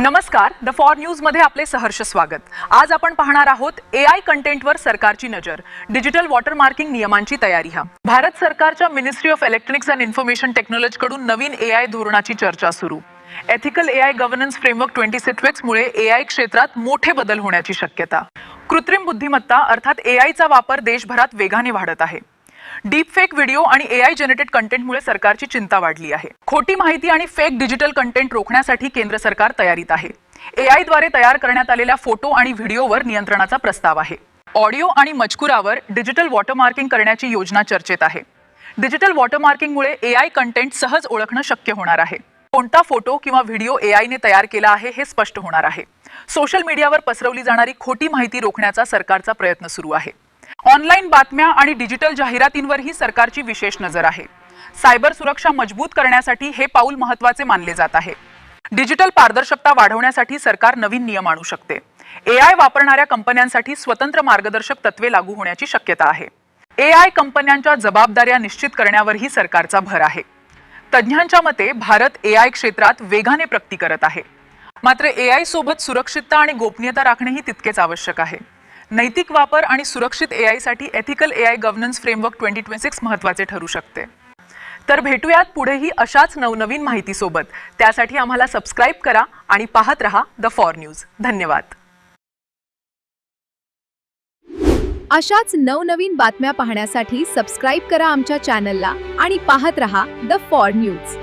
नमस्कार, the for news मध्ये आपले सहर्ष स्वागत। आज आपण पाहणार आहोत एआय कंटेंटवर सरकारची नजर, डिजिटल वॉटरमार्किंग नियमांची तयारी। भारत सरकारच्या ministry of electronics and information technology कडून नवीन एआय धोरणाची चर्चा सुरू। एथिकल एआय गव्हर्नन्स फ्रेमवर्क 2026 मुळे एआय क्षेत्रात मोठे बदल होण्याची शक्यता। कृत्रिम बुद्धिमत्ता अर्थात एआयचा वापर देशभरात वेगाने वाढत आहे। डीपफेक व्हिडिओ आणि एआय जनरेटेड कंटेंटमुळे सरकारची चिंता वाढली आहे। खोटी माहिती आणि फेक डिजिटल कंटेंट रोखण्यासाठी केंद्र सरकार तयारीत आहे। एआय द्वारे तयार करण्यात आलेल्या फोटो आणि व्हिडिओवर नियंत्रणाचा प्रस्ताव आहे। ऑडिओ आणि मजकुरावर डिजिटल वॉटरमार्किंग करण्याची योजना चर्चेत आहे। डिजिटल वॉटरमार्किंगमुळे एआय कंटेंट सहज ओळखणं शक्य होणार आहे। कोणता फोटो किंवा व्हिडिओ एआयने तयार केला आहे हे स्पष्ट होणार आहे। सोशल मीडियावर पसरवली जाणारी खोटी माहिती रोखण्याचा सरकारचा प्रयत्न सुरू आहे। ऑनलाइन बातम्या आणि डिजिटल जाहिरातींवरही सरकारची विशेष नजर आहे। सायबर सुरक्षा मजबूत करण्यासाठी हे पाऊल महत्त्वाचे मानले जात आहे। डिजिटल पारदर्शकता वाढवण्यासाठी सरकार नवीन नियम आणू शकते। एआय वापरणाऱ्या कंपन्यांसाठी स्वतंत्र मार्गदर्शक तत्त्वे लागू होण्याची शक्यता आहे। एआय कंपन्यांच्या जबाबदाऱ्या निश्चित करण्यावरही सरकारचा भर आहे। तज्ञांच्या मते भारत एआय क्षेत्रात वेगाने प्रगती करत आहे। मात्र एआय सोबत सुरक्षितता आणि गोपनीयता राखणेही तितकेच आवश्यक आहे। नैतिक वापर आणि सुरक्षित एआय साठी एथिकल एआय गव्हर्नन्स फ्रेमवर्क 2026 महत्त्वाचे ठरू शकते। तर भेटूयात पुढेही अशाच नवनवीन माहिती सोबत। त्यासाठी आम्हाला सबस्क्राइब करा आणि पाहत रहा द फॉर न्यूज। धन्यवाद। अशाच नवनवीन बातम्या पाहण्यासाठी सबस्क्राइब करा आमच्या चॅनलला आणि पाहत रहा द फॉर न्यूज।